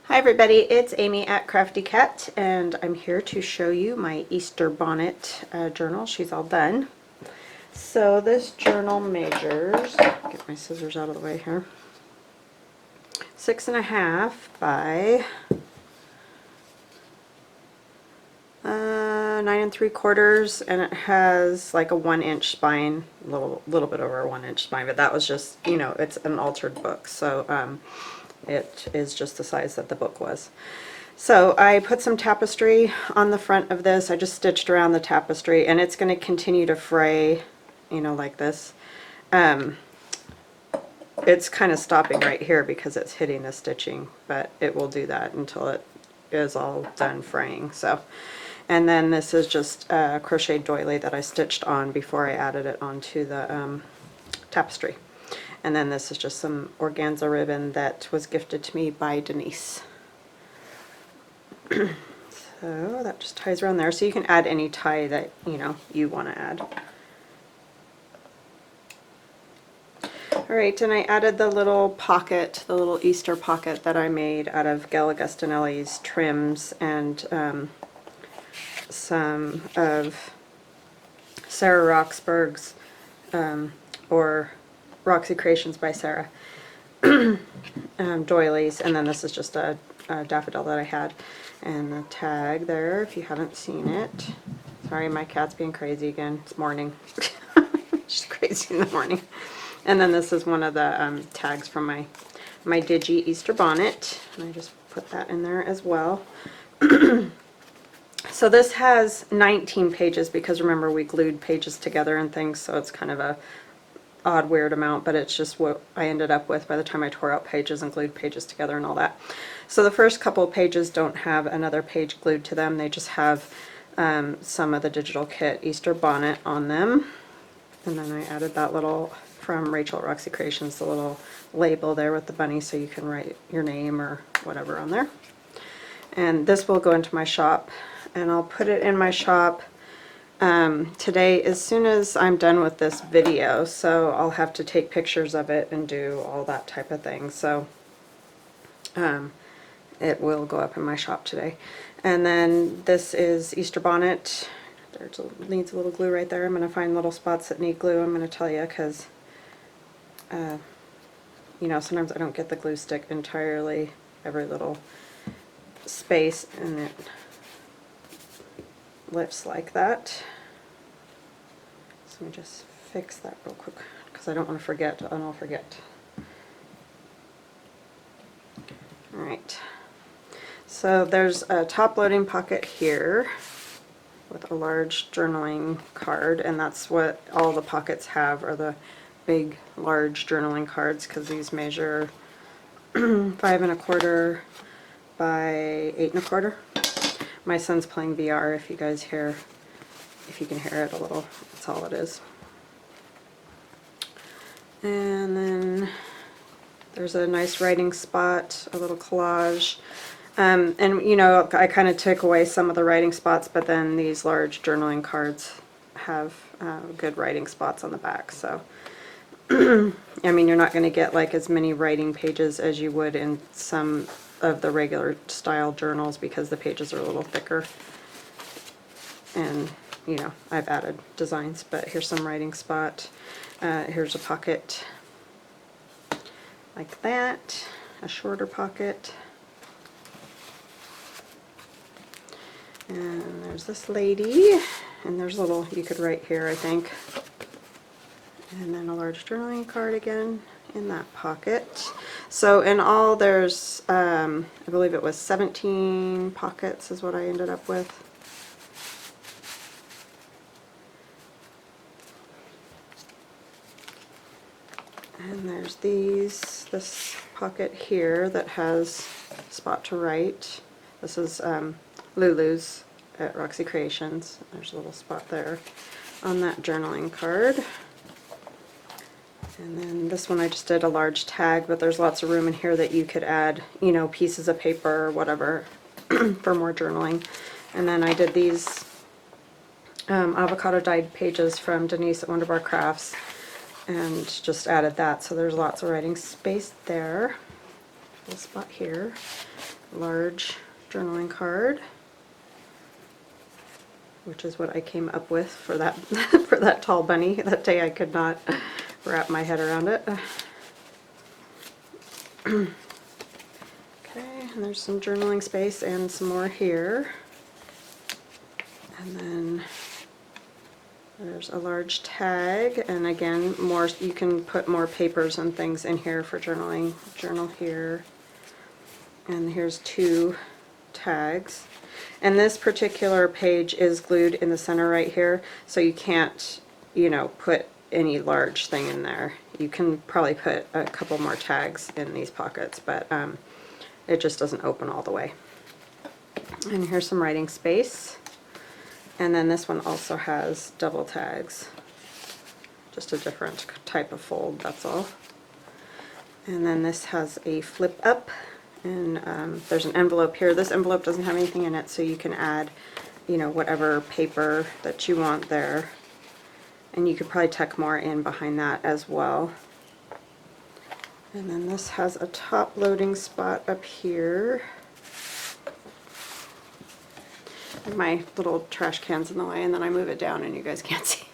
Hi everybody, it's Amy at Crafty Cat, and I'm here to show you my Easter Bonnet journal. She's all done. So this journal measures, get my scissors out of the way here, 6.5 by 9 3/4, and it has like a 1-inch spine, a little bit over a 1-inch spine, but that was just, you know, it's an altered book, so it is just the size that the book was. So I put some tapestry on the front of this. I just stitched around the tapestry, and it's going to continue to fray, you know, like this. It's kind of stopping right here because it's hitting the stitching, but it will do that until it is all done fraying. So, and then this is just a crochet doily that I stitched on before I added it onto the tapestry. And then this is just some organza ribbon that was gifted to me by Denise. So that just ties around there. So you can add any tie that, you know, you want to add. Alright, and I added the little pocket, the little Easter pocket that I made out of Gail Augustinelli's trims and some of Sarah Roxburgh's or Roxy Creations by Sarah doilies, and then this is just a daffodil that I had, and the tag there if you haven't seen it. Sorry, my cat's being crazy again. It's morning. She's crazy in the morning. And then this is one of the tags from my Digi Easter bonnet, and I just put that in there as well. So this has 19 pages because remember we glued pages together and things, so it's kind of a odd weird amount, but it's just what I ended up with by the time I tore out pages and glued pages together and all that. So the first couple of pages don't have another page glued to them, they just have some of the digital kit Easter bonnet on them. And then I added that little, from Rachel at Roxy Creations, the little label there with the bunny so you can write your name or whatever on there. And this will go into my shop, and I'll put it in my shop today as soon as I'm done with this video, so I'll have to take pictures of it and do all that type of thing. So it will go up in my shop today. And then this is Easter bonnet. There's needs a little glue right there. I'm going to find little spots that need glue. I'm going to tell you because you know, sometimes I don't get the glue stick entirely every little space, and it lifts like that. So let me just fix that real quick because I don't want to forget, and I'll forget. Alright, so there's a top loading pocket here with a large journaling card, and that's what all the pockets have, are the big large journaling cards, because these measure 5.25 by 8.25. My son's playing VR, if you guys hear, if you can hear it a little, that's all it is. And then there's a nice writing spot, a little collage. And you know, I kind of took away some of the writing spots, but then these large journaling cards have good writing spots on the back. So, I mean, you're not going to get like as many writing pages as you would in some of the regular style journals because the pages are a little thicker. And, you know, I've added designs, but here's some writing spot. Here's a pocket like that, a shorter pocket. And there's this lady, and there's a little, you could write here, I think. And then a large journaling card again in that pocket. So in all there's, I believe it was 17 pockets is what I ended up with. And there's this pocket here that has a spot to write. This is Lulu's at Roxy Creations. There's a little spot there on that journaling card. And then this one I just did a large tag, but there's lots of room in here that you could add, you know, pieces of paper or whatever for more journaling. And then I did these avocado dyed pages from Denise at Wonderbar Crafts and just added that, so there's lots of writing space there. little spot here. Large journaling card, which is what I came up with for that for that tall bunny. That day I could not wrap my head around it. Okay, and there's some journaling space and some more here. And then there's a large tag, and again, more, you can put more papers and things in here for journaling. Journal here. And here's 2 tags. And this particular page is glued in the center right here, so you can't, you know, put any large thing in there. You can probably put a couple more tags in these pockets, but it just doesn't open all the way. And here's some writing space. And then this one also has double tags. Just a different type of fold, that's all. And then this has a flip up, and there's an envelope here. This envelope doesn't have anything in it, so you can add, you know, whatever paper that you want there. And you could probably tuck more in behind that as well. And then this has a top loading spot up here. And my little trash can's in the way, and then I move it down and you guys can't see.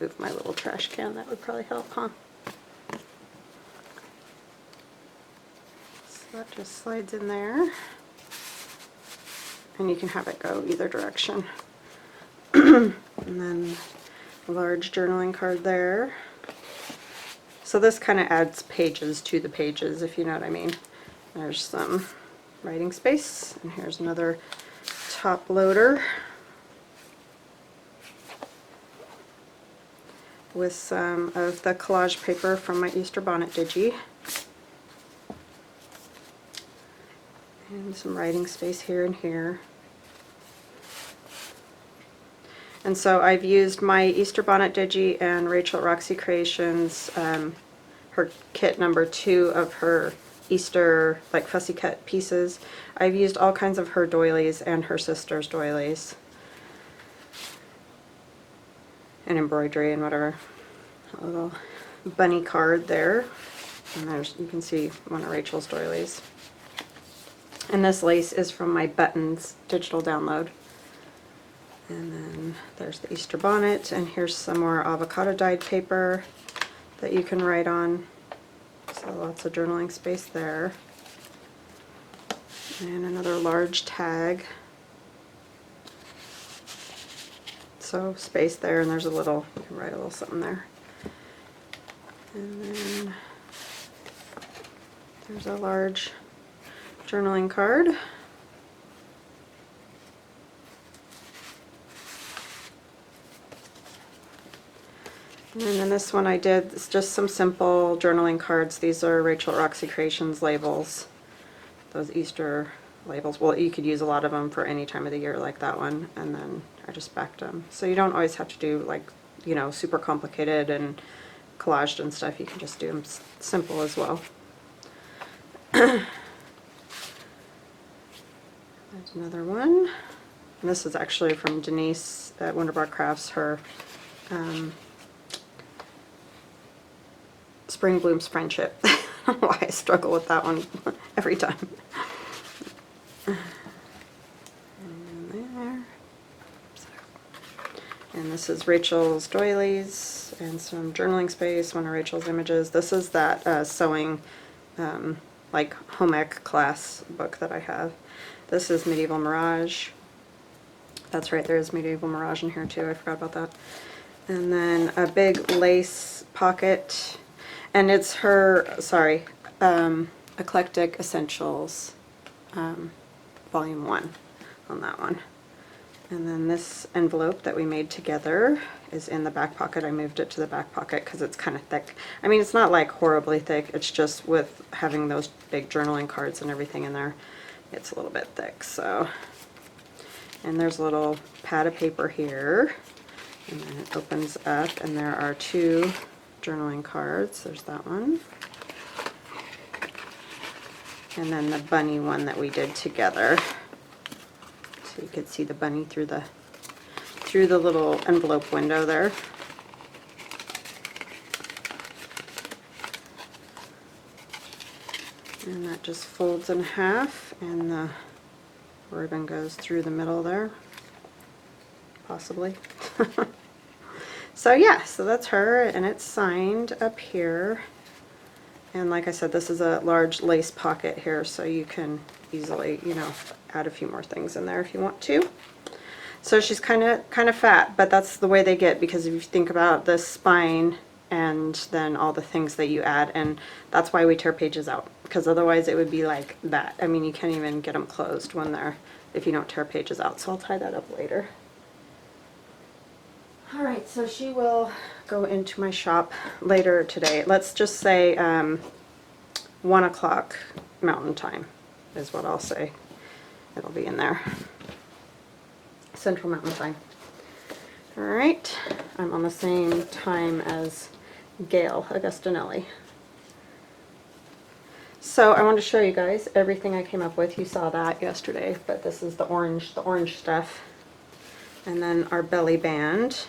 Move my little trash can, that would probably help, huh? So that just slides in there. And you can have it go either direction. And then a large journaling card there. So this kind of adds pages to the pages, if you know what I mean. There's some writing space, and here's another top loader with some of the collage paper from my Easter Bonnet Digi, and some writing space here and here. And so I've used my Easter Bonnet Digi and Rachel at Roxy Creations, her kit number 2 of her Easter like fussy cut pieces. I've used all kinds of her doilies and her sister's doilies and embroidery and whatever. A little bunny card there, and there's, you can see one of Rachel's doilies. And this lace is from my Buttons digital download. And then there's the Easter bonnet, and here's some more avocado dyed paper that you can write on. So lots of journaling space there. And another large tag. So space there, and there's a little, you can write a little something there. And then there's a large journaling card. And then this one I did, it's just some simple journaling cards. These are Rachel at Roxy Creations labels. Those Easter labels. Well, you could use a lot of them for any time of the year like that one. And then I just backed them. So you don't always have to do like, you know, super complicated and collaged and stuff. You can just do them simple as well. There's another one. And this is actually from Denise at Wonderbar Crafts, her Spring Blooms Friendship. I don't know why I struggle with that one every time. And there. And this is Rachel's doilies and some journaling space, one of Rachel's images. This is that sewing like home ec class book that I have. This is Medieval Mirage. That's right, there is Medieval Mirage in here too, I forgot about that. And then a big lace pocket. And it's her, sorry, Eclectic Essentials, Volume 1 on that one. And then this envelope that we made together is in the back pocket. I moved it to the back pocket because it's kind of thick. I mean, it's not like horribly thick, it's just with having those big journaling cards and everything in there, it's a little bit thick, so. And there's a little pad of paper here, and then it opens up, and there are 2 journaling cards. There's that one. And then the bunny one that we did together. So you could see the bunny through the little envelope window there. And that just folds in half, and the ribbon goes through the middle there, possibly. So yeah, so that's her, and it's signed up here. And like I said, this is a large lace pocket here, so you can easily, you know, add a few more things in there if you want to. So she's kind of fat, but that's the way they get, because if you think about the spine and then all the things that you add, and that's why we tear pages out, because otherwise it would be like that. I mean, you can't even get them closed when they're, if you don't tear pages out. So I'll tie that up later. All right, so she will go into my shop later today. Let's just say 1 o'clock Mountain Time is what I'll say. It'll be in there. Central Mountain Time. All right, I'm on the same time as Gail Augustinelli. So I wanted to show you guys everything I came up with. You saw that yesterday, but this is the orange stuff. And then our belly band,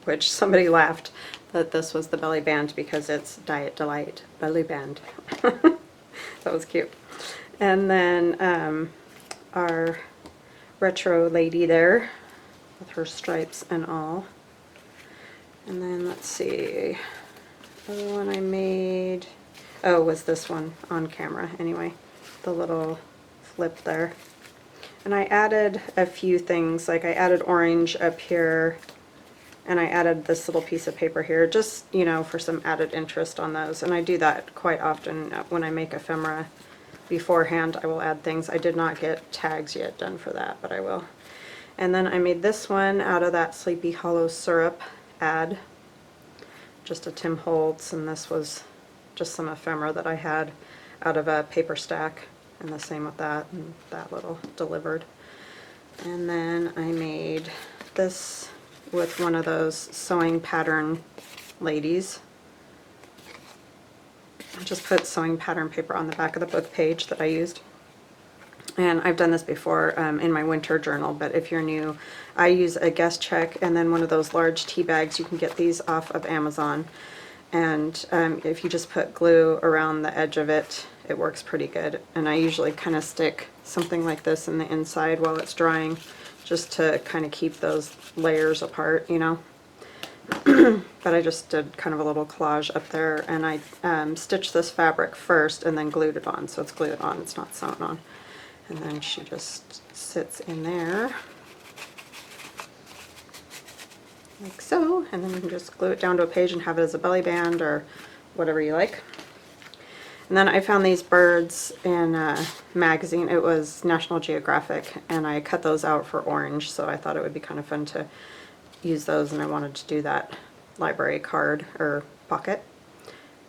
which somebody laughed that this was the belly band because it's Diet Delight belly band. That was cute. And then our retro lady there with her stripes and all. And then let's see, the other one I made, oh, was this one on camera anyway, the little flip there. And I added a few things, like I added orange up here, and I added this little piece of paper here, just, you know, for some added interest on those. And I do that quite often when I make ephemera beforehand. I will add things. I did not get tags yet done for that, but I will. And then I made this one out of that Sleepy Hollow syrup ad, just a Tim Holtz, and this was just some ephemera that I had out of a paper stack, and the same with that, and that little delivered. And then I made this with one of those sewing pattern ladies. I just put sewing pattern paper on the back of the book page that I used. And I've done this before in my winter journal, but if you're new, I use a guest check and then one of those large tea bags. You can get these off of Amazon. And if you just put glue around the edge of it, it works pretty good. And I usually kind of stick something like this in the inside while it's drying, just to kind of keep those layers apart, you know. But I just did kind of a little collage up there, and I stitched this fabric first and then glued it on, so it's glued on, it's not sewn on. And then she just sits in there like so, and then you can just glue it down to a page and have it as a belly band or whatever you like. And then I found these birds in a magazine. It was National Geographic, and I cut those out for orange, so I thought it would be kind of fun to use those, and I wanted to do that library card or pocket.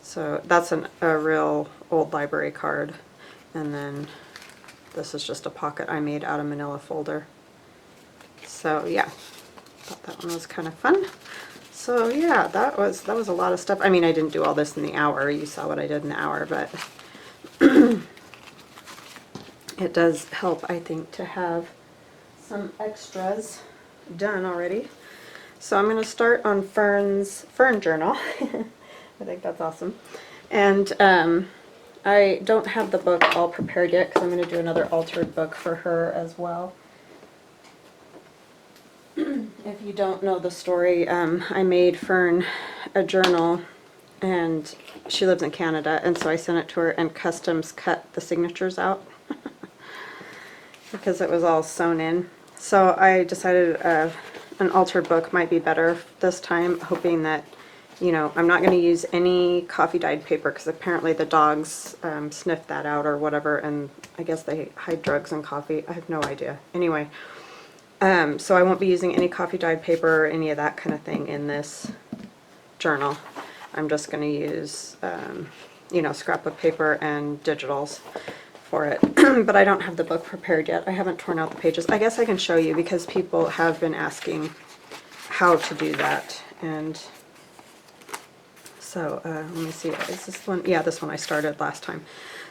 So that's a real old library card. And then this is just a pocket I made out of manila folder. So yeah, thought that one was kind of fun. So yeah, that was a lot of stuff. I mean, I didn't do all this in the hour. You saw what I did in the hour, but it does help, I think, to have some extras done already. So I'm going to start on Fern's Fern Journal. I think that's awesome. And I don't have the book all prepared yet because I'm going to do another altered book for her as well. If you don't know the story, I made Fern a journal, and she lives in Canada, and so I sent it to her and customs cut the signatures out because it was all sewn in. So I decided an altered book might be better this time, hoping that, you know, I'm not going to use any coffee dyed paper because apparently the dogs sniffed that out or whatever, and I guess they hide drugs in coffee. I have no idea. Anyway, so I won't be using any coffee dyed paper or any of that kind of thing in this journal. I'm just going to use, you know, scrapbook paper and digitals for it. But I don't have the book prepared yet. I haven't torn out the pages. I guess I can show you because people have been asking how to do that. And so let me see, is this one? Yeah, this one I started last time.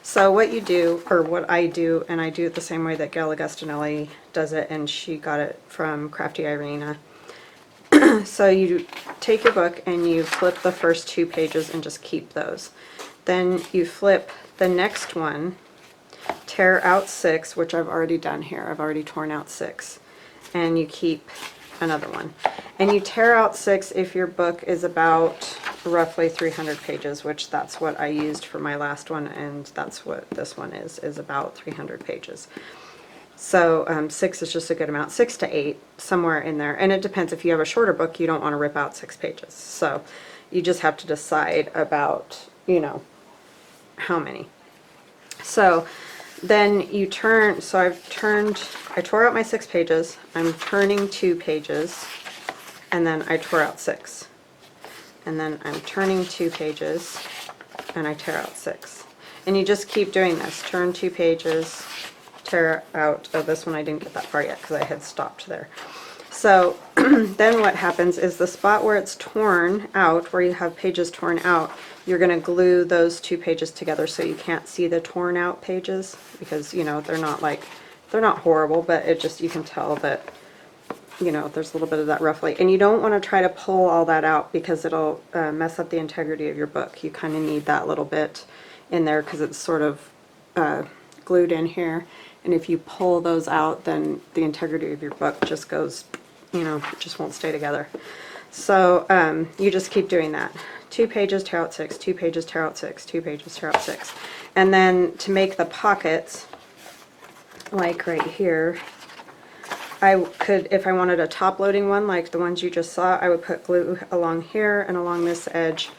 So what you do, or what I do, and I do it the same way that Gail Augustinelli does it, and she got it from Crafty Irina, So you take your book and you flip the first 2 pages and just keep those. Then you flip the next one, tear out 6, which I've already done here. I've already torn out 6. And you keep another one. And you tear out 6 if your book is about roughly 300 pages, which that's what I used for my last one, and that's what this one is about 300 pages. So 6 is just a good amount, 6 to 8, somewhere in there. And it depends. If you have a shorter book, you don't want to rip out 6 pages. So you just have to decide about, you know, how many. So then you turn, so I tore out my 6 pages, I'm turning 2 pages, and then I tore out 6. And then I'm turning 2 pages, and I tear out 6. And you just keep doing this, turn 2 pages, tear out, oh, this one I didn't get that far yet because I had stopped there. So then what happens is the spot where it's torn out, where you have pages torn out, you're going to glue those 2 pages together so you can't see the torn out pages, because, you know, they're not horrible, but it just, you can tell that, you know, there's a little bit of that roughly. And you don't want to try to pull all that out because it'll mess up the integrity of your book. You kind of need that little bit in there because it's sort of glued in here. And if you pull those out, then the integrity of your book just goes, you know, it just won't stay together. So you just keep doing that. 2 pages, tear out 6, 2 pages, tear out 6, 2 pages, tear out 6. And then to make the pockets, like right here, I could, if I wanted a top loading one like the ones you just saw, I would put glue along here and along this edge,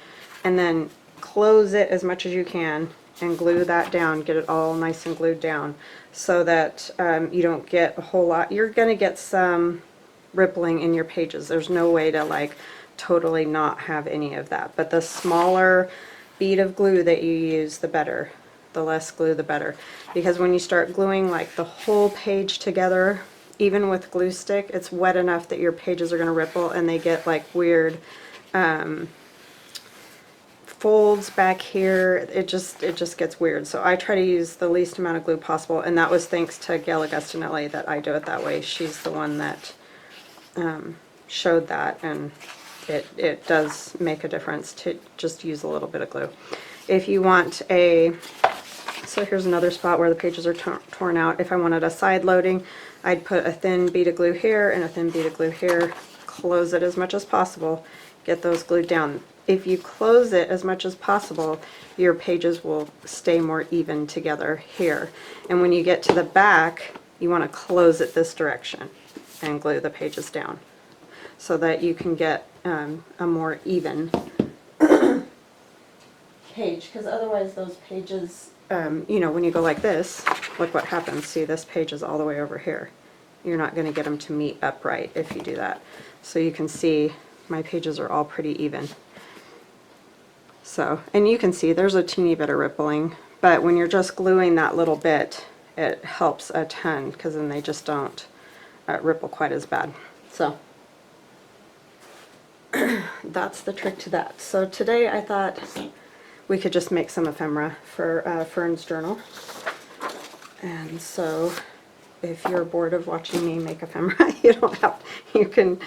and then close it as much as you can and glue that down, get it all nice and glued down, so that you don't get a whole lot. You're going to get some rippling in your pages. There's no way to like totally not have any of that, but the smaller bead of glue that you use, the better. The less glue, the better, because when you start gluing like the whole page together, even with glue stick, it's wet enough that your pages are going to ripple, and they get like weird folds back here. It just gets weird. So I try to use the least amount of glue possible, and that was thanks to Gail Augustinelli that I do it that way. She's the one that showed that, and it does make a difference to just use a little bit of glue. If you want a, so here's another spot where the pages are torn out. If I wanted a side loading, I'd put a thin bead of glue here and a thin bead of glue here, close it as much as possible, get those glued down. If you close it as much as possible, your pages will stay more even together here. And when you get to the back, you want to close it this direction and glue the pages down so that you can get a more even page, because otherwise those pages, you know, when you go like this, look what happens. See, this page is all the way over here. You're not going to get them to meet upright if you do that. So you can see my pages are all pretty even. So, and you can see there's a teeny bit of rippling, but when you're just gluing that little bit, it helps a ton, because then they just don't ripple quite as bad. So that's the trick to that. So today I thought we could just make some ephemera for Fern's journal. And so if you're bored of watching me make ephemera, you can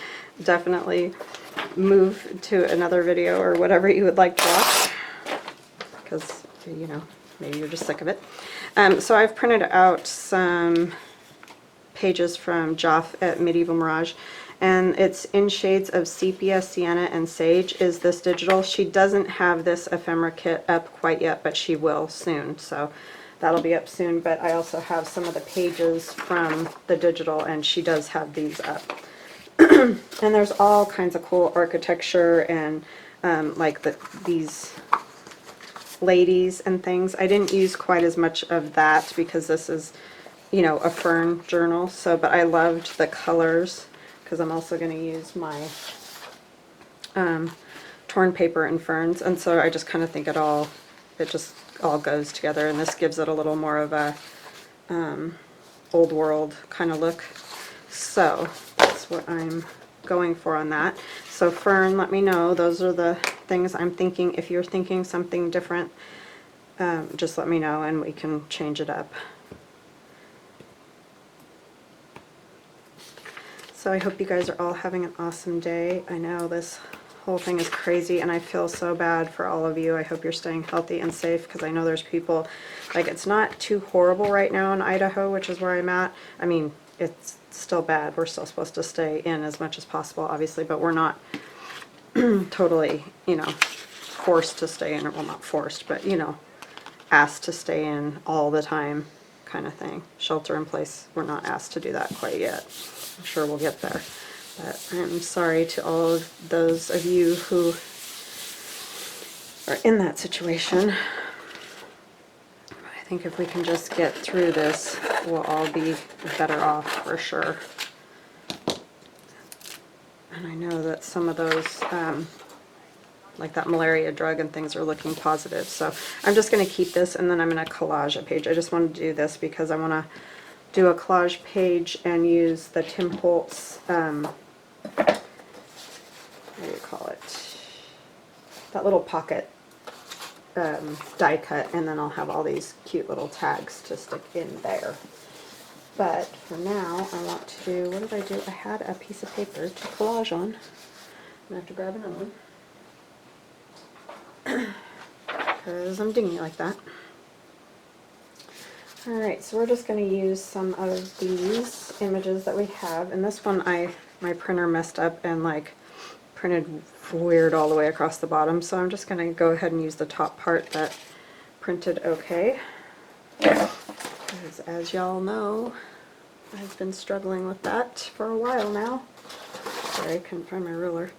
definitely move to another video or whatever you would like to watch, because, you know, maybe you're just sick of it. So I've printed out some pages from Joff at Medieval Mirage, and it's in shades of Sepia, Sienna, and Sage is this digital. She doesn't have this ephemera kit up quite yet, but she will soon, so that'll be up soon. But I also have some of the pages from the digital, and she does have these up. And there's all kinds of cool architecture and like these ladies and things. I didn't use quite as much of that because this is, you know, a fern journal. So, but I loved the colors, because I'm also going to use my torn paper and ferns, and so I just kind of think it just all goes together, and this gives it a little more of a old world kind of look. So that's what I'm going for on that. So fern, let me know. Those are the things I'm thinking. If you're thinking something different, just let me know and we can change it up. So I hope you guys are all having an awesome day. I know this whole thing is crazy and I feel so bad for all of you. I hope you're staying healthy and safe, because I know there's people, like, it's not too horrible right now in Idaho, which is where I'm at. I mean, it's still bad. We're still supposed to stay in as much as possible, obviously, but we're not totally, you know, forced to stay in, or, well, not forced, but, you know, asked to stay in all the time kind of thing. Shelter in place, we're not asked to do that quite yet. I'm sure we'll get there. But I'm sorry to all of those of you who are in that situation. I think if we can just get through this, we'll all be better off for sure. And I know that some of those, like that malaria drug and things, are looking positive. So I'm just going to keep this, and then I'm going to collage a page. I just want to do this because I want to do a collage page and use the Tim Holtz, what do you call it? That little pocket die cut, and then I'll have all these cute little tags to stick in there. But for now, I want to do, what did I do? I had a piece of paper to collage on. I'm going to have to grab another one, because I'm dingy like that. Alright, so we're just going to use some of these images that we have. And this one, my printer messed up and like printed weird all the way across the bottom, so I'm just going to go ahead and use the top part that printed okay. Because as y'all know, I've been struggling with that for a while now. Sorry, I couldn't find my ruler.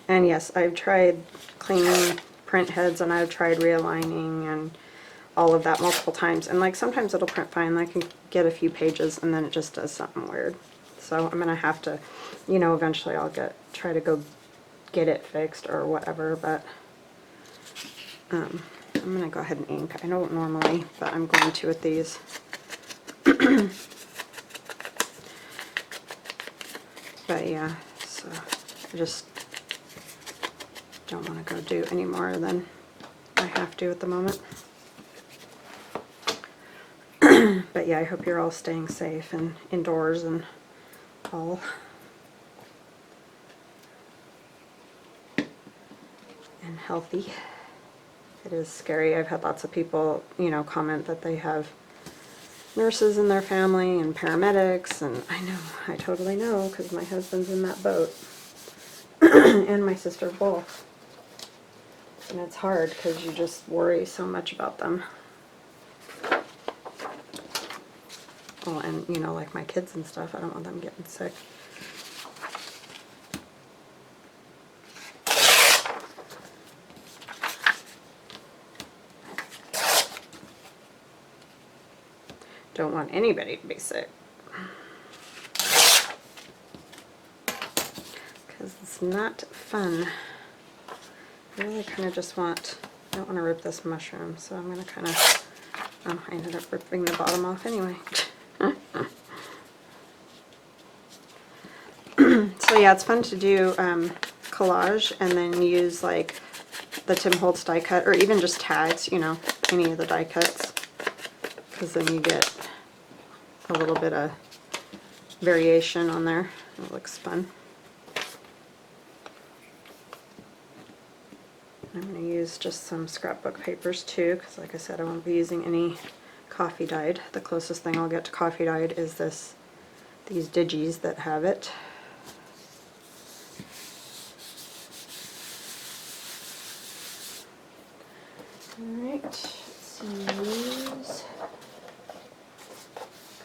And yes, I've tried cleaning print heads, and I've tried realigning and all of that multiple times, and like sometimes it'll print fine. I can get a few pages and then it just does something weird. So I'm gonna have to, you know, eventually I'll try to go get it fixed or whatever, but I'm gonna go ahead and ink. I don't normally, but I'm going to with these. But yeah, so I just don't want to go do any more than I have to at the moment. But yeah, I hope you're all staying safe and indoors and all. And healthy. It is scary. I've had lots of people, you know, comment that they have nurses in their family and paramedics, and I know, I totally know, because my husband's in that boat. And my sister both. And it's hard because you just worry so much about them. Well, and you know, like my kids and stuff, I don't want them getting sick. Don't want anybody to be sick. Because it's not fun. I really kind of just want, I don't want to rip this mushroom, so I'm going to kind of, I ended up ripping the bottom off anyway. So yeah, it's fun to do collage and then use like the Tim Holtz die cut, or even just tags, you know, any of the die cuts, because then you get a little bit of variation on there. It looks fun. I'm going to use just some scrapbook papers too, because like I said, I won't be using any coffee dyed. The closest thing I'll get to coffee dyed is these digis that have it. Alright, let's use,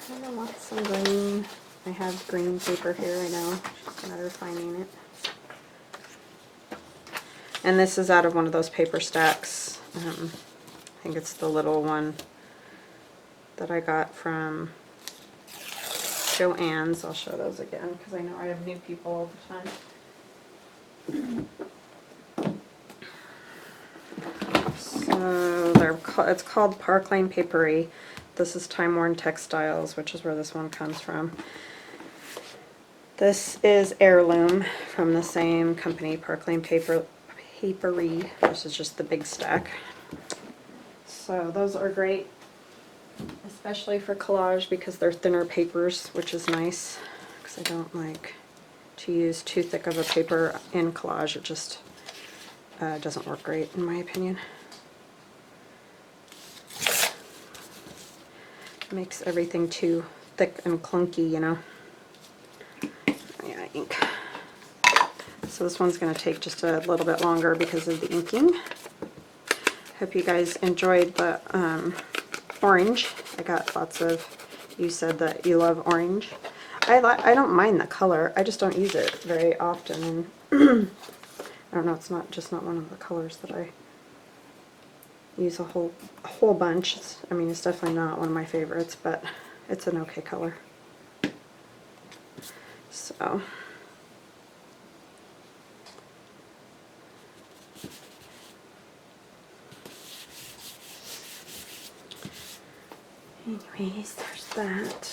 kind of want some green. I have green paper here right now, just a matter of finding it. And this is out of one of those paper stacks. I think it's the little one that I got from Joann's. I'll show those again because I know I have new people all the time. So it's called Park Lane Papery. This is Time Worn Textiles, which is where this one comes from. This is Heirloom from the same company, Park Lane Papery. This is just the big stack. So those are great, especially for collage because they're thinner papers, which is nice because I don't like to use too thick of a paper in collage. It just doesn't work great in my opinion. It makes everything too thick and clunky, you know. Yeah, ink. So this one's going to take just a little bit longer because of the inking. Hope you guys enjoyed the orange. I got lots of, you said that you love orange. I don't mind the color, I just don't use it very often, and I don't know, it's not one of the colors that I use a whole bunch. I mean, it's definitely not one of my favorites, but it's an okay color. So anyways, there's that.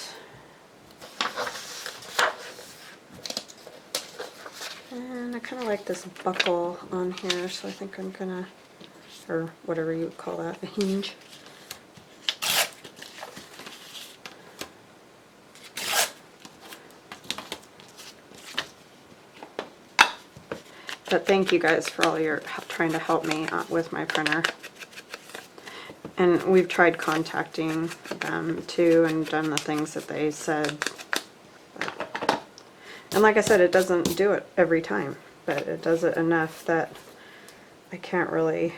And I kind of like this buckle on here, so I think I'm gonna, or whatever you would call that, a hinge. But thank you guys for all your trying to help me with my printer. And we've tried contacting them too and done the things that they said. And like I said, it doesn't do it every time, but it does it enough that I can't really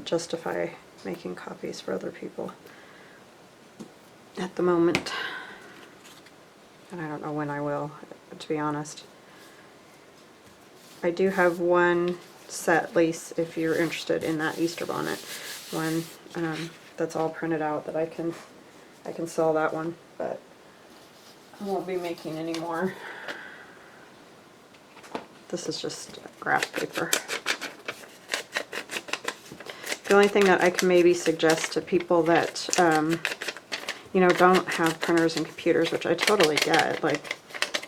justify making copies for other people at the moment. And I don't know when I will, to be honest. I do have one set lease if you're interested in that Easter bonnet one, that's all printed out that I can sell that one, but I won't be making any more. This is just graph paper. The only thing that I can maybe suggest to people that you know, don't have printers and computers, which I totally get, like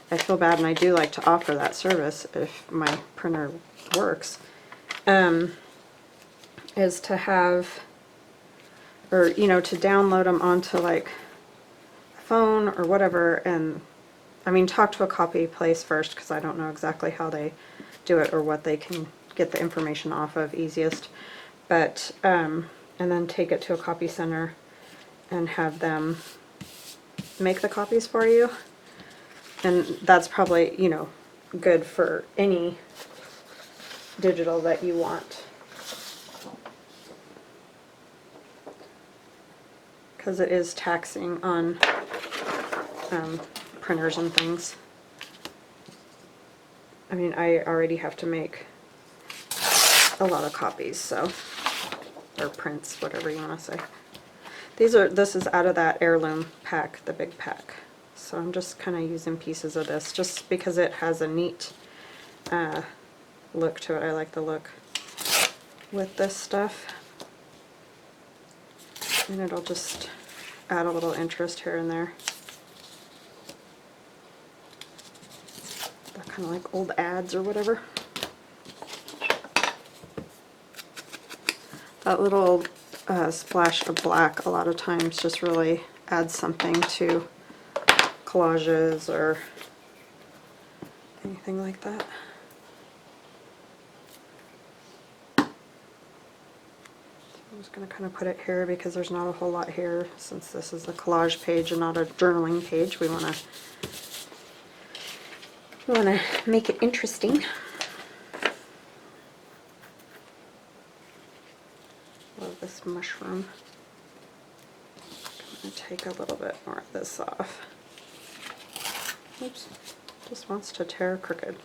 I feel bad and I do like to offer that service if my printer works, is to have, or you know, to download them onto like a phone or whatever, and I mean talk to a copy place first because I don't know exactly how they do it or what they can get the information off of easiest, but and then take it to a copy center and have them make the copies for you. And that's probably, you know, good for any digital that you want, because it is taxing on printers and things. I mean, I already have to make a lot of copies, so, or prints, whatever you want to say. This is out of that heirloom pack, the big pack. So I'm just kind of using pieces of this just because it has a neat look to it. I like the look with this stuff. And it'll just add a little interest here and there. They're kind of like old ads or whatever. That little splash of black a lot of times just really adds something to collages or anything like that. So I'm just going to kind of put it here because there's not a whole lot here, since this is a collage page and not a journaling page. We want to make it interesting. Love this mushroom. I'm going to take a little bit more of this off. Oops, just wants to tear crooked.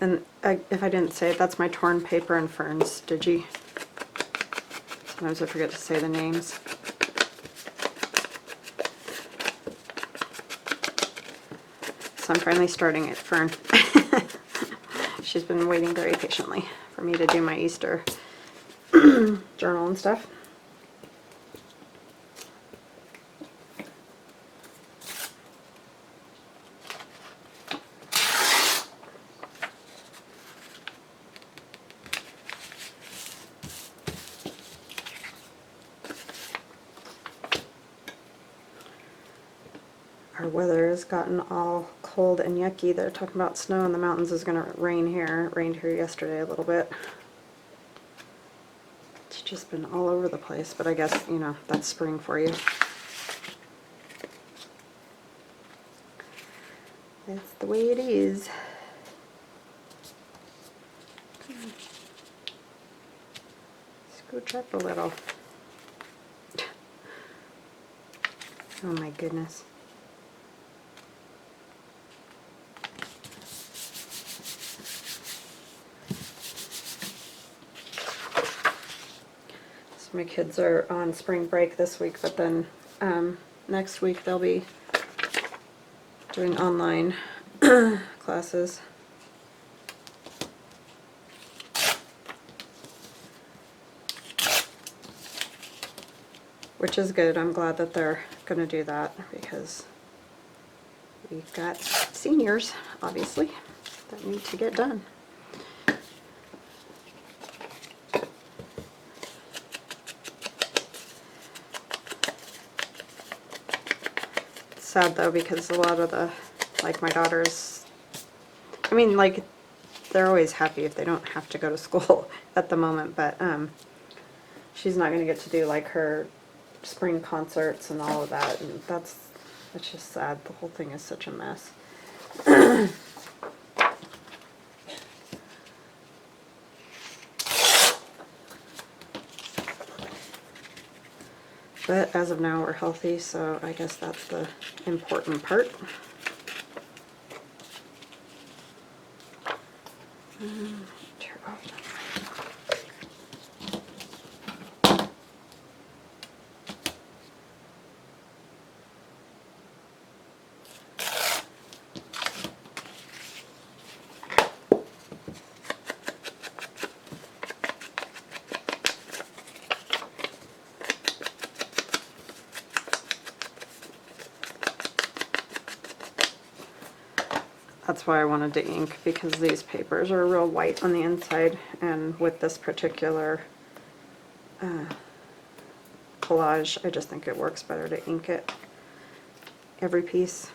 And if I didn't say it, that's my torn paper and ferns digi. Sometimes I forget to say the names. So I'm finally starting it, Fern. She's been waiting very patiently for me to do my Easter journal and stuff. weather has gotten all cold and yucky. They're talking about snow in the mountains is going to rain here. It rained here yesterday a little bit. It's just been all over the place, but I guess, you know, that's spring for you. That's the way it is. Scooch up a little. Oh my goodness. So my kids are on spring break this week, but then next week they'll be doing online classes. Which is good. I'm glad that they're going to do that because we've got seniors, obviously, that need to get done. It's sad though because a lot of the, like my daughters, I mean, like, they're always happy if they don't have to go to school at the moment, but she's not going to get to do like her spring concerts and all of that, and that's just sad. The whole thing is such a mess. But as of now we're healthy, so I guess that's the important part. Tear off that. That's why I wanted to ink, because these papers are real white on the inside, and with this particular collage, I just think it works better to ink it every piece.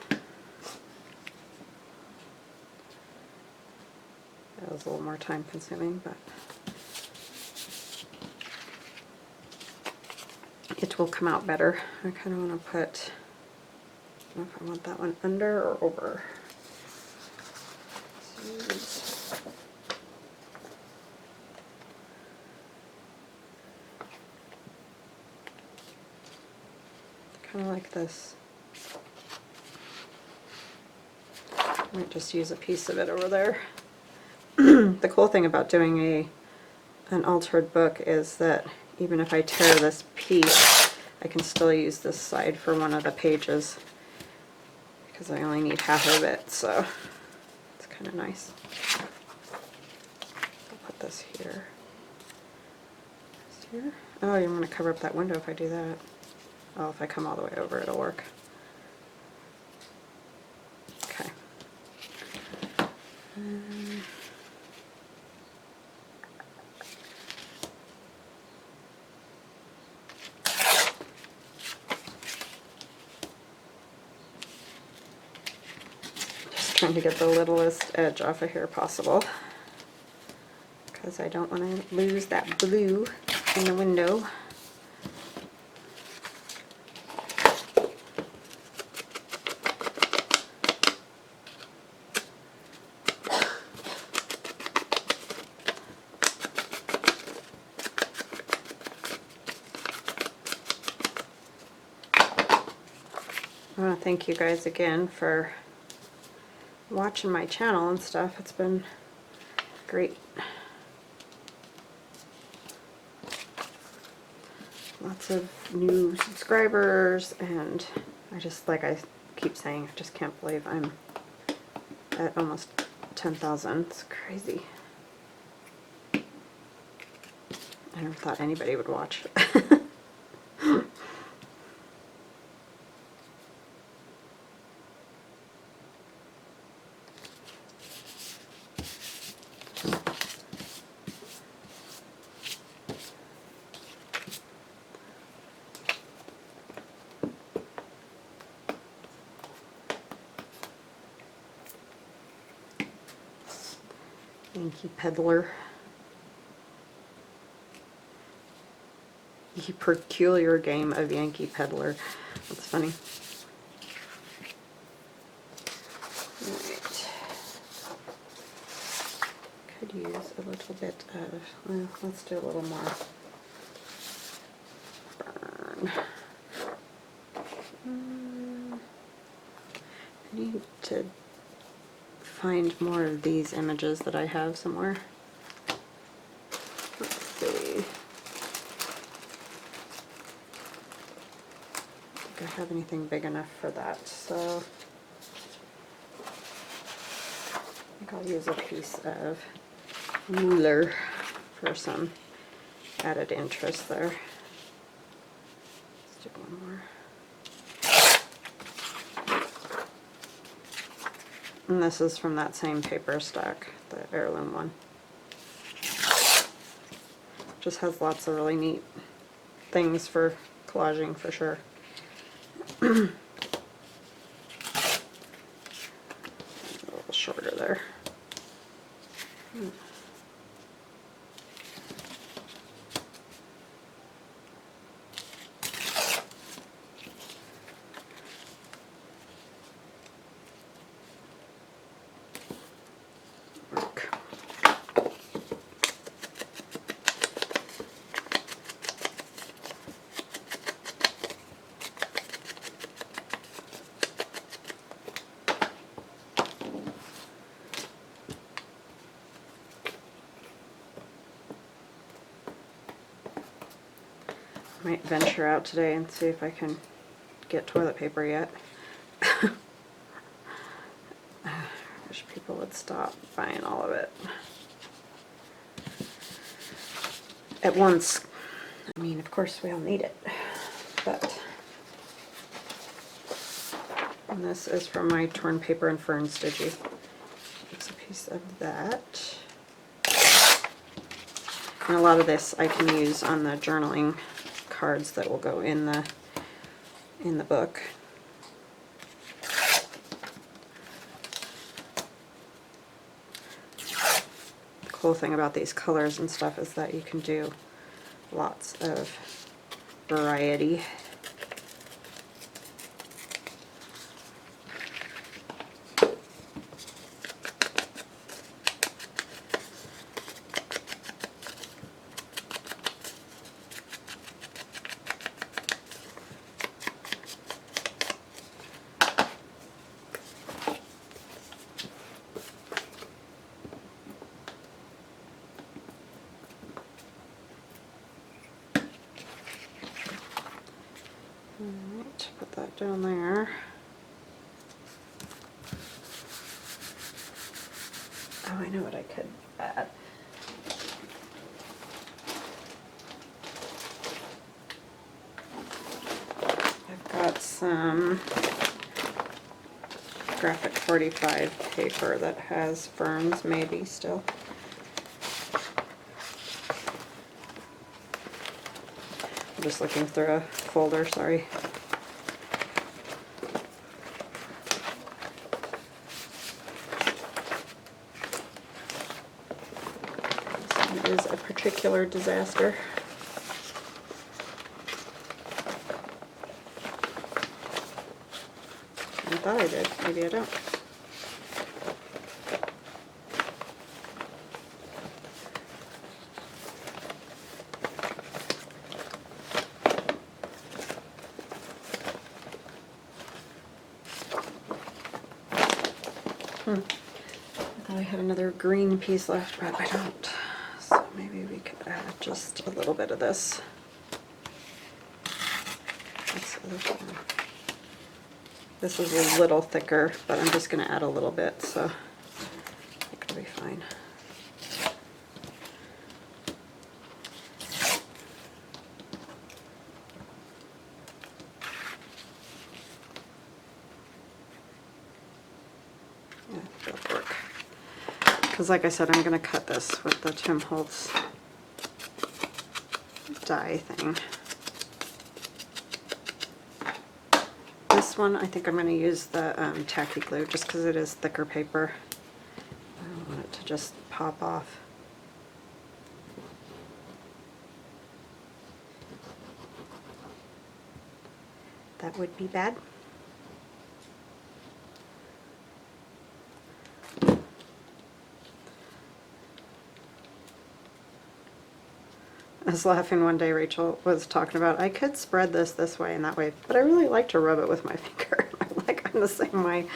That was a little more time consuming, but it will come out better. I kind of want to put, I don't know if I want that one under or over. Kind of like this. I might just use a piece of it over there. The cool thing about doing an altered book is that even if I tear this piece, I can still use this side for one of the pages because I only need half of it, so it's kind of nice. I'll put this here. This here. Oh, you want to cover up that window if I do that. Oh, if I come all the way over, it'll work. Okay. Just trying to get the littlest edge off of here possible, because I don't want to lose that blue in the window. I want to thank you guys again for watching my channel and stuff. It's been great. Lots of new subscribers, and I just, like I keep saying, I just can't believe I'm at almost 10,000. It's crazy. I never thought anybody would watch. Yankee Peddler. The peculiar game of Yankee Peddler. That's funny. Alright. Could use a little bit of, well, let's do a little more fern. I need to find more of these images that I have somewhere. Let's see. I don't think I have anything big enough for that, so I think I'll use a piece of ruler for some added interest there. Let's do one more. And this is from that same paper stack, the heirloom one. Just has lots of really neat things for collaging for sure. A little shorter there. Might venture out today and see if I can get toilet paper yet. I wish people would stop buying all of it at once. I mean, of course we all need it, but... And this is from my torn paper and fern stitchy. It's a piece of that. And a lot of this I can use on the journaling cards that will go in the book. The cool thing about these colors and stuff is that you can do lots of variety. Alright, put that down there. Oh, I know what I could add. I've got some graphic 45 paper that has ferns maybe still. I'm just looking through a folder, sorry. This one is a particular disaster. I thought I did, maybe I don't. I thought I had another green piece left, but I don't. So maybe we could add just a little bit of this. This is a little thicker, but I'm just going to add a little bit, so I think it'll be fine. Yeah, that'll work. Because like I said, I'm going to cut this with the Tim Holtz die thing. This one, I think I'm going to use the tacky glue just because it is thicker paper. I don't want it to just pop off. That would be bad. I was laughing one day, Rachel was talking about, I could spread this way and that way, but I really like to rub it with my finger. I'm the same way.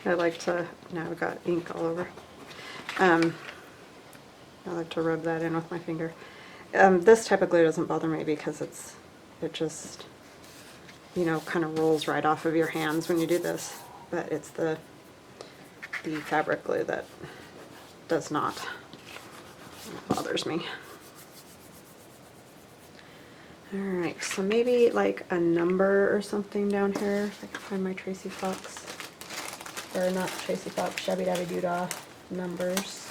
I like to, now I've got ink all over. I like to rub that in with my finger. This type of glue doesn't bother me because it just, you know, kind of rolls right off of your hands when you do this. But it's the fabric glue that does not. It bothers me. Alright, so maybe like a number or something down here, if I can find my Tracy Fox, or not Tracy Fox, Shabby Dabby Doodah numbers.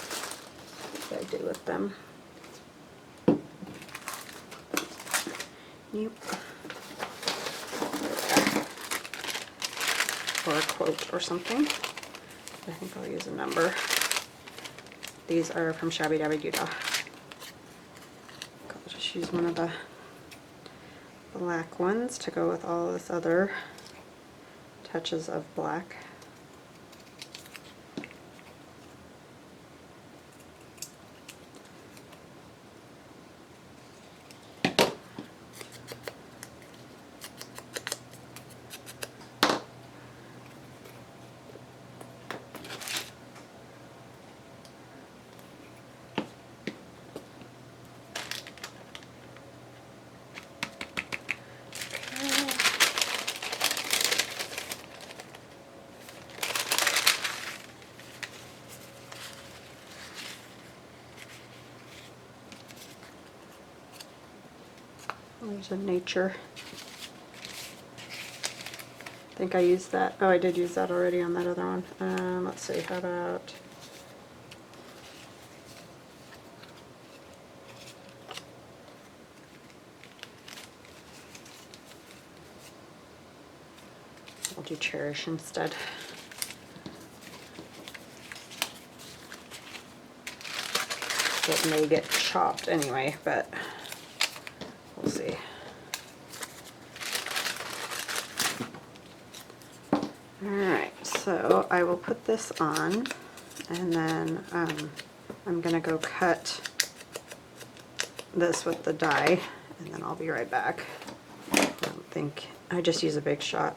What do I do with them? Yep. Or a quote or something. I think I'll use a number. These are from Shabby Dabby Doodah. I'll just use one of the black ones to go with all this other touches of black. There's a nature. I think I used that. Oh, I did use that already on that other one. Let's see, how about I'll do Cherish instead. It may get chopped anyway, but we'll see. Alright, so I will put this on, and then I'm going to go cut this with the die, and then I'll be right back. I don't think, I just use a big shot.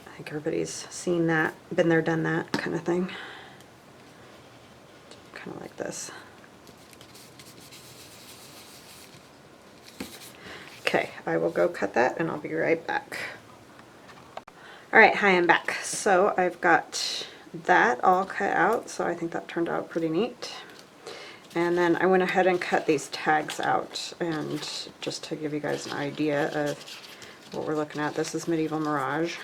I think everybody's seen that, been there, done that kind of thing. Kind of like this. Okay, I will go cut that and I'll be right back. Alright, hi, I'm back. So I've got that all cut out, so I think that turned out pretty neat. And then I went ahead and cut these tags out, and just to give you guys an idea of what we're looking at, this is Medieval Mirage.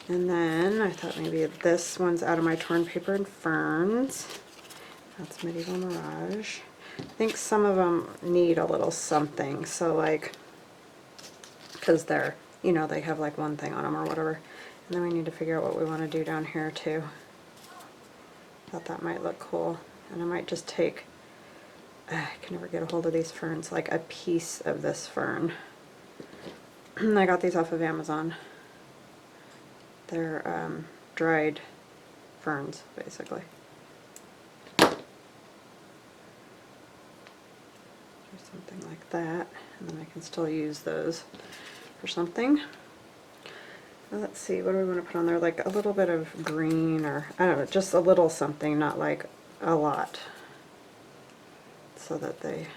And then I thought maybe this one's out of my torn paper and ferns. That's Medieval Mirage. I think some of them need a little something, so like, because they're, you know, they have like one thing on them or whatever. And then we need to figure out what we want to do down here too. Thought that might look cool. And I might just take, I can never get a hold of these ferns, like a piece of this fern. I got these off of Amazon. They're dried ferns, basically. Something like that, and then I can still use those for something. Well, let's see, what do we want to put on there? Like a little bit of green, or I don't know, just a little something, not like a lot, so that they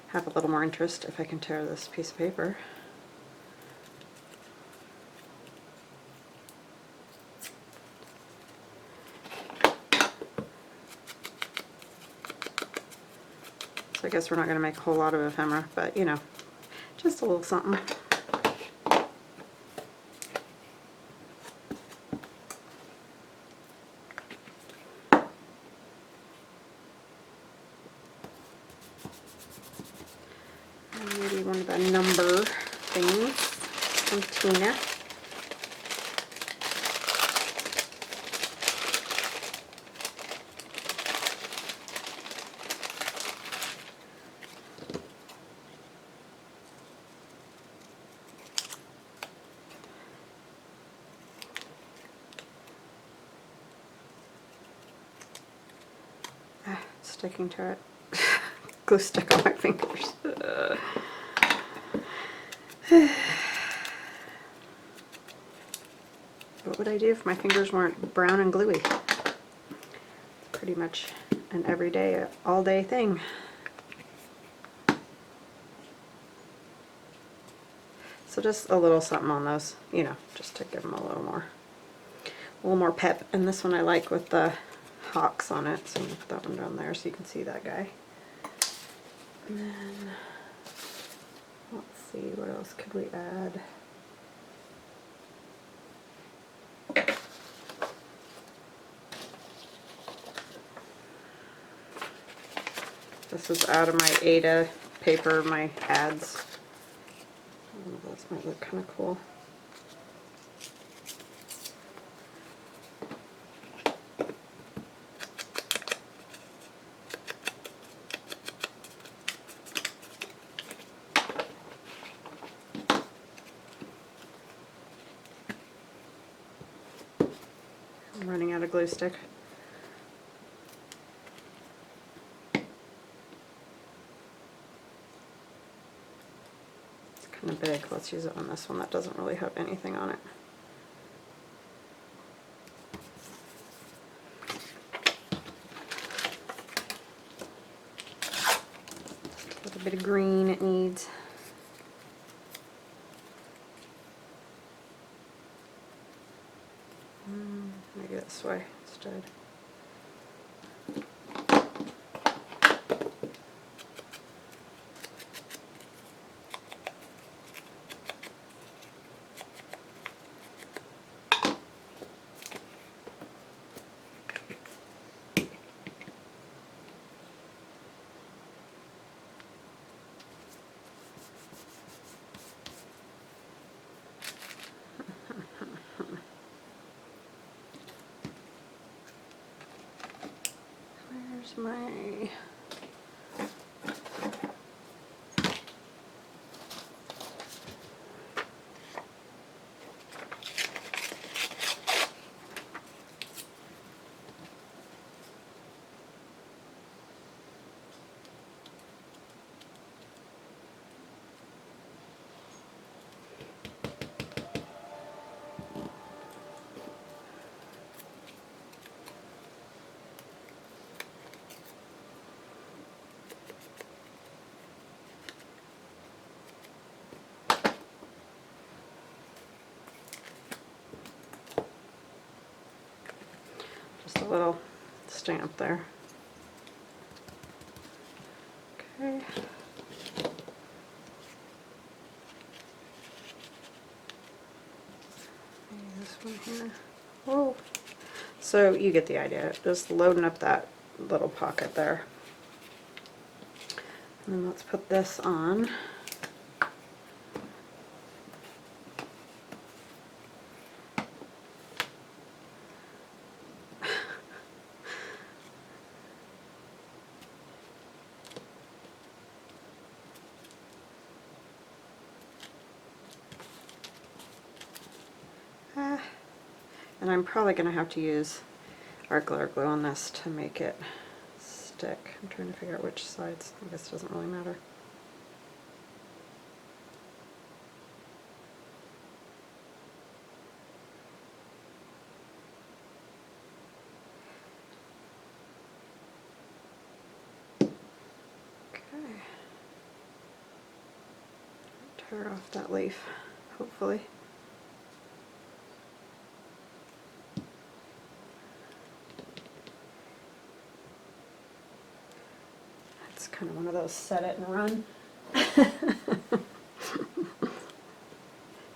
have a little more interest. If I can tear this piece of paper. I guess we're not going to make a whole lot of ephemera, but you know, just a little something. And maybe one of the number things from Tina. sticking to it. Glue stick on my fingers. What would I do if my fingers weren't brown and gluey? Pretty much an everyday, all-day thing. So just a little something on those, you know, just to give them a little more pep. And this one I like with the hawks on it, so I'm going to put that one down there so you can see that guy. And then, let's see, what else could we add? This is out of my Ada paper, my ads. Oh, those might look kind of cool. I'm running out of glue stick. Kind of big. Let's use it on this one that doesn't really have anything on it. A little bit of green it needs. Maybe this way instead. Where's my... Just a little stamp there. Okay. Maybe this one here. Whoa. So you get the idea. Just loading up that little pocket there. And then let's put this on. And I'm probably going to have to use our glitter glue on this to make it stick. I'm trying to figure out which sides. I guess it doesn't really matter. Okay. Tear off that leaf, hopefully. Kind of one of those set it and run.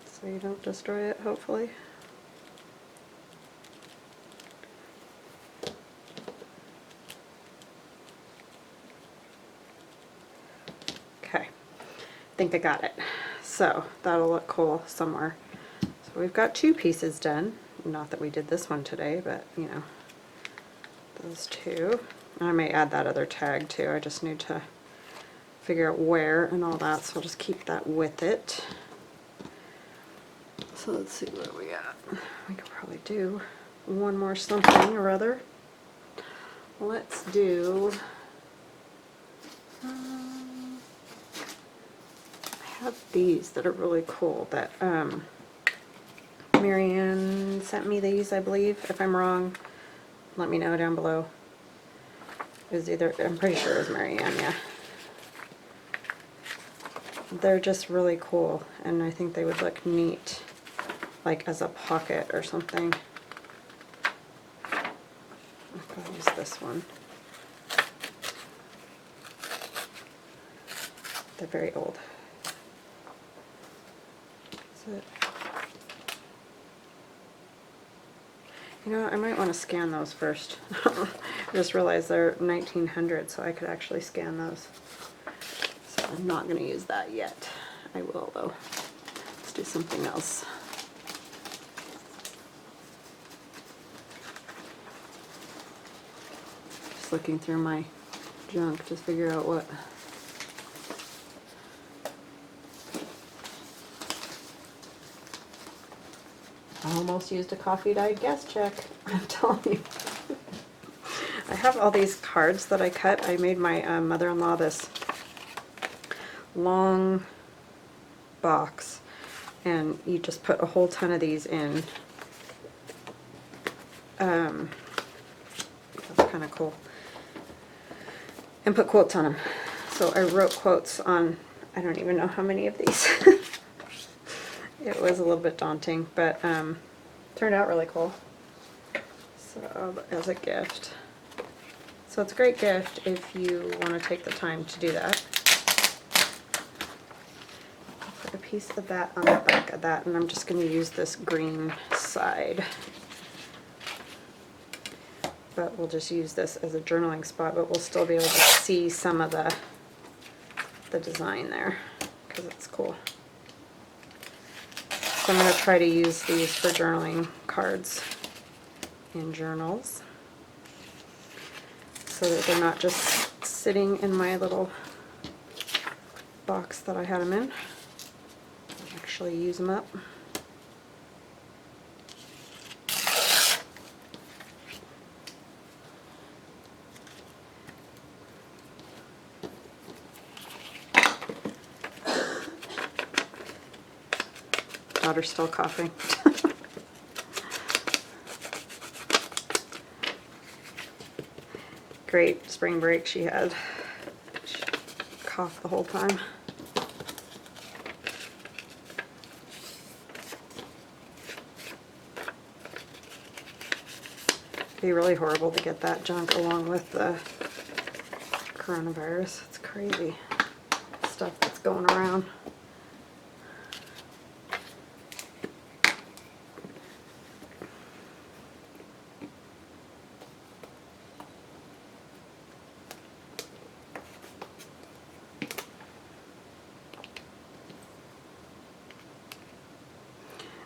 So you don't destroy it, hopefully. Okay, I think I got it. So that'll look cool somewhere. So we've got 2 pieces done. Not that we did this one today, but you know, those 2. I may add that other tag too. I just need to figure out where and all that, so I'll just keep that with it. So let's see what we got. We could probably do one more something or other. Let's do I have these that are really cool that Marianne sent me these, I believe. If I'm wrong, let me know down below. It was either, I'm pretty sure it was Marianne, yeah. They're just really cool, and I think they would look neat, like as a pocket or something. I'll use this one. They're very old. Is it? You know, I might want to scan those first. I just realized they're 1900, so I could actually scan those. So I'm not going to use that yet. I will, though. Let's do something else. Just looking through my junk to figure out what. I almost used a coffee dyed guest check. I'm telling you. I have all these cards that I cut. I made my mother-in-law this long box, and you just put a whole ton of these in. That's kind of cool. And put quotes on them. So I wrote quotes on, I don't even know how many of these. It was a little bit daunting, but turned out really cool. So as a gift. So it's a great gift if you want to take the time to do that. I'll put a piece of that on the back of that, and I'm just going to use this green side. But we'll just use this as a journaling spot, but we'll still be able to see some of the design there, because it's cool. So I'm going to try to use these for journaling cards in journals, so that they're not just sitting in my little box that I had them in. I'll actually use them up. Daughter's still coughing. Great spring break she had. She coughed the whole time. It'd be really horrible to get that junk along with the coronavirus. It's crazy stuff that's going around.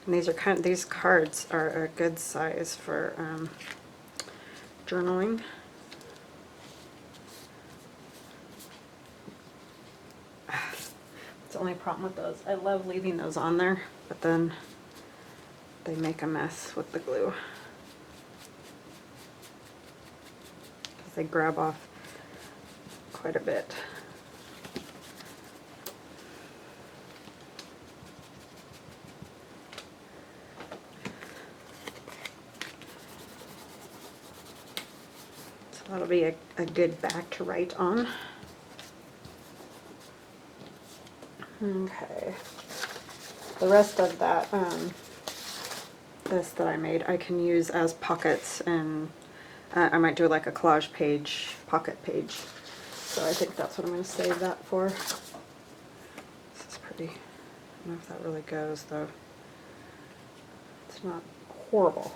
And these cards are a good size for journaling. It's the only problem with those. I love leaving those on there, but then they make a mess with the glue. Because they grab off quite a bit. That'll be a good back to write on. Okay. The rest of that, this that I made, I can use as pockets, and I might do like a collage page, pocket page. So I think that's what I'm going to save that for. This is pretty. I don't know if that really goes though. It's not horrible.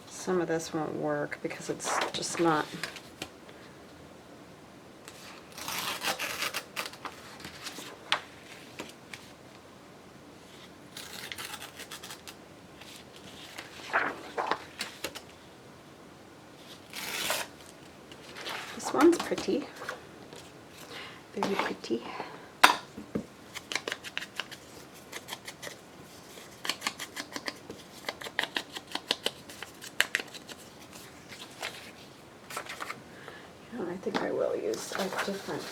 Some of this won't work because it's just not. This one's pretty, very pretty. different.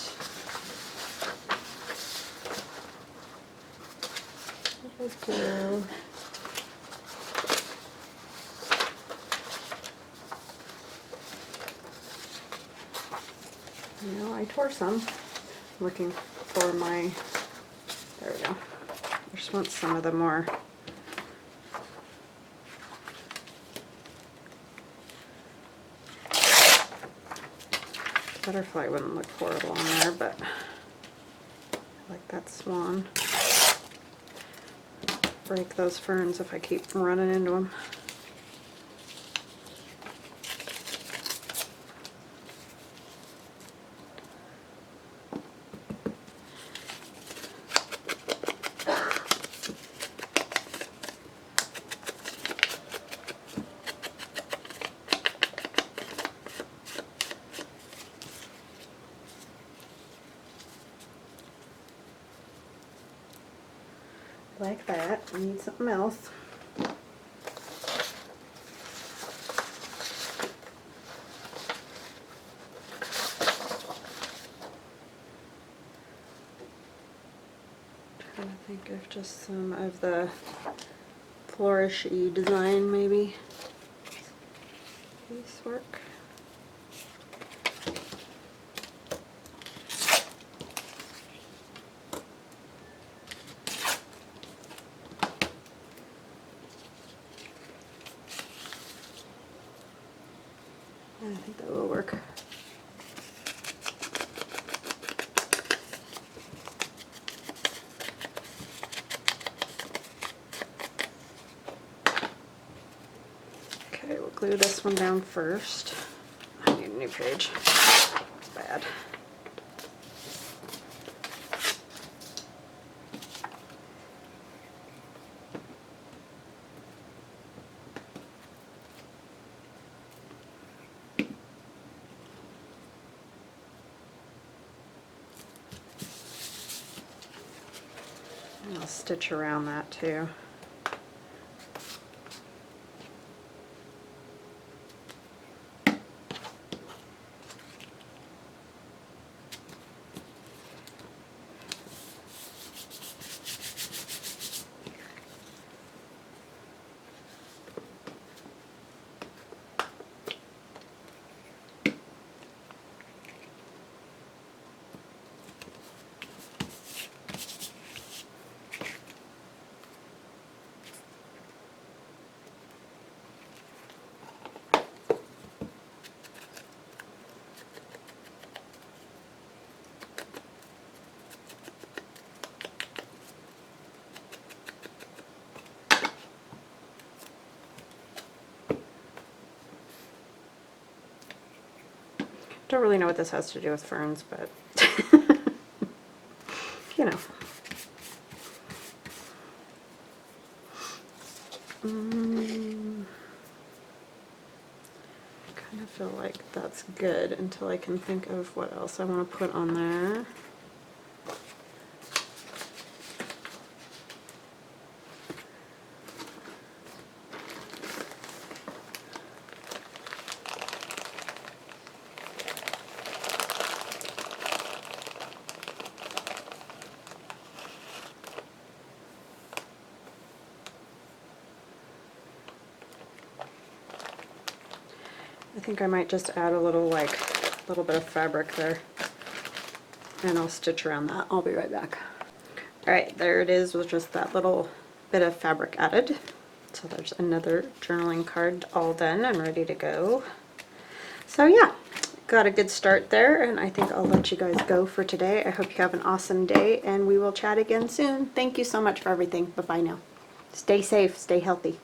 What do I do? No, I tore some. Looking for my, there we go. I just want some of the more butterfly wouldn't look horrible on there, but I like that swan. Break those ferns if I keep running into them. Like that. I need something else. Trying to think of just some of the flourishy design, maybe. Piecework. I think that will work. Okay, we'll glue this one down first. I need a new page. It's bad. I'll stitch around that too. Don't really know what this has to do with ferns, but you know. Kind of feel like that's good until I can think of what else I want to put on there. I think I might just add a little bit of fabric there, and I'll stitch around that. I'll be right back. Alright, there it is with just that little bit of fabric added. So there's another journaling card all done and ready to go. So yeah, got a good start there, and I think I'll let you guys go for today. I hope you have an awesome day, and we will chat again soon. Thank you so much for everything. Bye-bye now. Stay safe, stay healthy.